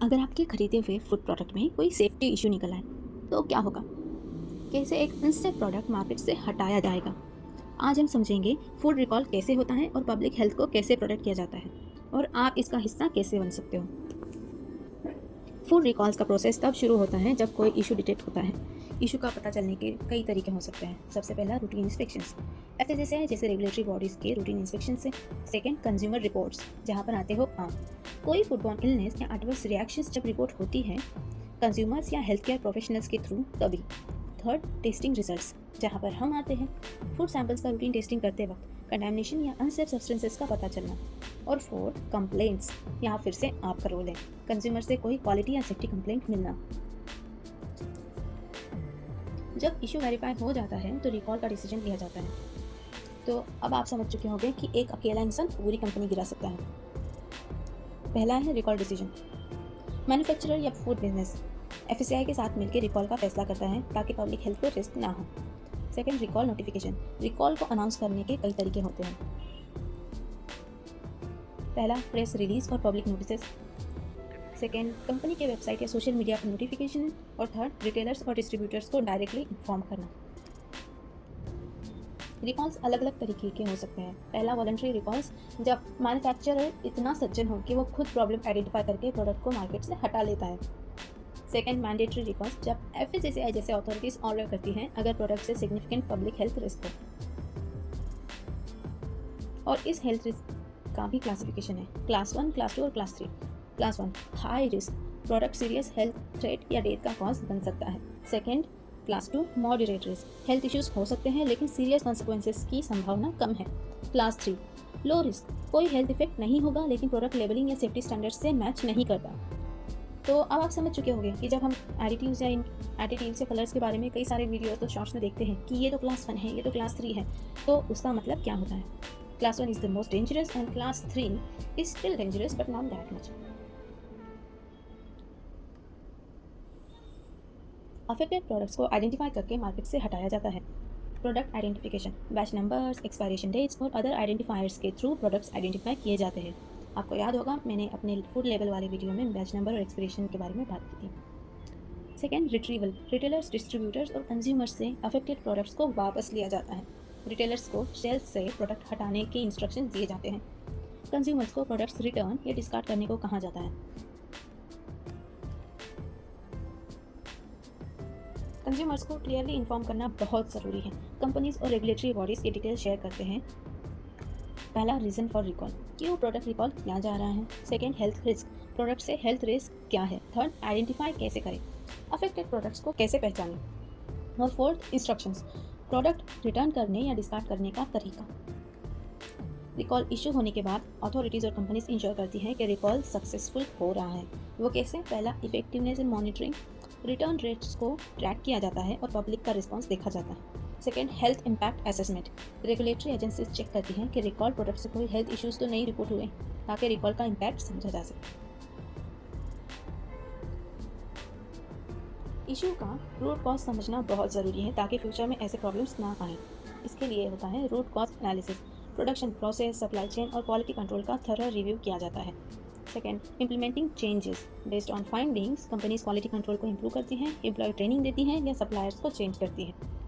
अगर आपके खरीदे हुए फूड प्रोडक्ट में कोई सेफ्टी इशू निकल आए तो क्या होगा? कैसे एक अनसेफ प्रोडक्ट मार्केट से हटाया जाएगा? आज हम समझेंगे फूड रिकॉल कैसे होता है और पब्लिक हेल्थ को कैसे प्रोटेक्ट किया जाता है और आप इसका हिस्सा कैसे बन सकते हो। फूड रिकॉल्स का प्रोसेस तब शुरू होता है जब कोई इशू डिटेक्ट होता है। इशू का पता चलने के कई तरीके हो सकते हैं। सबसे पहला रूटीन इंस्पेक्शंस, एफएसएसआई जैसे रेगुलेटरी बॉडीज के रूटीन इंस्पेक्शन से। सेकंड कंज्यूमर रिपोर्ट्स, जहां पर आते हो आप। कोई फूडबॉर्न इलनेस या एडवर्स रिएक्शंस जब रिपोर्ट होती है कंज्यूमर्स या हेल्थ केयर प्रोफेशनल्स के थ्रू तभी। थर्ड टेस्टिंग रिजल्ट्स, जहाँ पर हम आते हैं। फूड सैंपल्स का रूटीन टेस्टिंग करते वक्त कंटामिनेशन या अनसेफ सब्सटेंसेस का पता चलना। और फोर्थ कंप्लेंट्स, यहाँ फिर से आपका रोल है। कंज्यूमर से कोई क्वालिटी या सेफ्टी कंप्लेंट मिलना। जब इशू वेरीफाई हो जाता है तो रिकॉल का डिसीजन लिया जाता है। तो अब आप समझ चुके होंगे कि एक अकेला इंसान पूरी कंपनी गिरा सकता है। पहला है रिकॉल डिसीजन। मैन्युफैक्चरर या फूड बिजनेस एफएससीआई के साथ मिलकर रिकॉल का फैसला करता है ताकि पब्लिक हेल्थ को रिस्क ना हो। सेकंड रिकॉल नोटिफिकेशन, रिकॉल को अनाउंस करने के कई तरीके होते हैं। पहला प्रेस रिलीज और पब्लिक नोटिस। सेकंड कंपनी के वेबसाइट या सोशल मीडिया पर नोटिफिकेशन। और थर्ड रिटेलर्स और डिस्ट्रीब्यूटर्स को डायरेक्टली इन्फॉर्म करना। रिकॉल्स अलग अलग तरीके के हो सकते हैं। पहला वॉलंटरी रिकॉल्स, जब मैन्युफैक्चरर इतना सज्जन हो कि वो खुद प्रॉब्लम आइडेंटिफाई करके प्रोडक्ट को मार्केट से हटा लेता है। सेकंड मैंडेटरी रिकॉल्स, जब एफएससीआई जैसे अथॉरिटीज ऑर्डर करती हैं अगर प्रोडक्ट से सिग्निफिकेंट पब्लिक हेल्थ रिस्क हो। और इस हेल्थ रिस्क का भी क्लासिफिकेशन है, क्लास 1, क्लास 2 और class 3। Class 1 high risk, product serious health threat या डेथ का कॉज बन सकता है। Second class 2 moderate risk, health issues हो सकते हैं लेकिन सीरियस कॉन्सिक्वेंसेस की संभावना कम है। क्लास 3 लो रिस्क, कोई हेल्थ इफेक्ट नहीं होगा लेकिन प्रोडक्ट लेबलिंग या सेफ्टी स्टैंडर्ड से मैच नहीं करता। तो अब आप समझ चुके होंगे कि जब हम एडिटिव्स या इन एडिटिव्स या कलर्स के बारे में कई सारे वीडियोस तो शॉर्ट्स में देखते हैं कि ये तो क्लास 1 है, ये तो क्लास 3 है, तो उसका मतलब क्या होता है? Class 1 is the most dangerous and class 3 is still dangerous but not that much. Affected products को आइडेंटिफाई करके मार्केट से हटाया जाता है। Product identification, batch numbers, expiration dates और अदर आइडेंटिफायर्स के थ्रू प्रोडक्ट्स आइडेंटिफाई किए जाते हैं। आपको याद होगा मैंने अपने फूड लेवल वाले वीडियो में बैच नंबर और एक्सपायरेशन के बारे में बात की थी। सेकेंड रिट्रीवल, रिटेलर्स, डिस्ट्रीब्यूटर्स और कंज्यूमर्स से अफेक्टेड प्रोडक्ट्स को वापस लिया जाता है। रिटेलर्स को शेल्फ से प्रोडक्ट हटाने के इंस्ट्रक्शन दिए जाते हैं। कंज्यूमर्स को प्रोडक्ट्स रिटर्न या डिस्कार्ड करने को कहा जाता है। कंज्यूमर्स को क्लियरली इन्फॉर्म करना बहुत ज़रूरी है। कंपनीज और रेगुलेटरी बॉडीज़ ये डिटेल शेयर करते हैं। पहला रीज़न फॉर रिकॉल, क्यों प्रोडक्ट रिकॉल किया जा रहा है। सेकेंड हेल्थ रिस्क, प्रोडक्ट से हेल्थ रिस्क क्या है। थर्ड आइडेंटिफाई कैसे करें, अफेक्टेड प्रोडक्ट्स को कैसे पहचानें। और फोर्थ इंस्ट्रक्शंस, प्रोडक्ट रिटर्न करने या डिस्कार्ड करने का तरीका। रिकॉल इशू होने के बाद अथॉरिटीज़ और कंपनीज इंश्योर करती हैं कि रिकॉल सक्सेसफुल हो रहा है। वो कैसे? पहला इफेक्टिवनेस इन मॉनिटरिंग, रिटर्न रेट्स को ट्रैक किया जाता है और पब्लिक का रिस्पॉन्स देखा जाता है। Second health impact assessment, regulatory agencies check करती हैं कि रिकॉल प्रोडक्ट से कोई हेल्थ इश्यूज तो नहीं रिपोर्ट हुए ताकि रिकॉल का इम्पैक्ट समझा जा सके। इशू का रूट कॉज समझना बहुत ज़रूरी है ताकि फ्यूचर में ऐसे प्रॉब्लम्स ना आए। इसके लिए होता है root cause analysis, production process, supply chain और क्वालिटी कंट्रोल का थorough रिव्यू किया जाता है। Second implementing changes, based on findings companies quality control को इंप्रूव करती हैं, एम्प्लॉय ट्रेनिंग देती हैं या सप्लायर्स को चेंज करती है।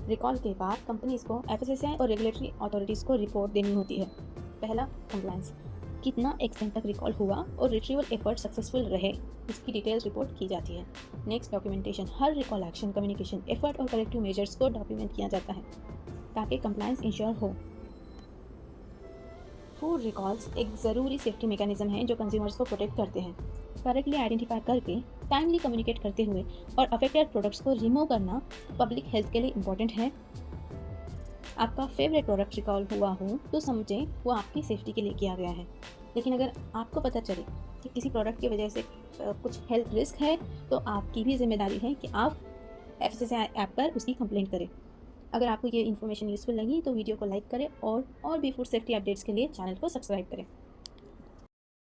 रिकॉल के बाद कंपनीज को एफएसएसआई और रेगुलेटरी अथॉरिटीज़ को रिपोर्ट देनी होती है। पहला कंप्लायंस, कितना एक्सटेंट तक रिकॉल हुआ और रिट्रीवल एफर्ट सक्सेसफुल रहे, इसकी डिटेल्स रिपोर्ट की जाती है। नेक्स्ट डॉक्यूमेंटेशन, हर रिकॉल एक्शन, कम्युनिकेशन एफर्ट और करेक्टिव मेजर्स को डॉक्यूमेंट किया जाता है ताकि कंप्लायंस इंश्योर हो। फूड रिकॉल्स एक ज़रूरी सेफ्टी मैकेनिज्म है जो कंज्यूमर्स को प्रोटेक्ट करते हैं। करेक्टली आइडेंटिफाई करके टाइमली कम्युनिकेट करते हुए और अफेक्टेड प्रोडक्ट्स को रिमूव करना पब्लिक हेल्थ के लिए इंपॉर्टेंट है। आपका फेवरेट प्रोडक्ट रिकॉल हुआ हो तो समझें वो आपकी सेफ्टी के लिए किया गया है। लेकिन अगर आपको पता चले कि किसी प्रोडक्ट की वजह से कुछ हेल्थ रिस्क है तो आपकी भी जिम्मेदारी है कि आप एफएसएसआई ऐप पर उसकी कंप्लेंट करें। अगर आपको ये इन्फॉर्मेशन यूज़फुल लगी तो वीडियो को लाइक करें और भी फूड सेफ्टी अपडेट्स के लिए चैनल को सब्सक्राइब करें।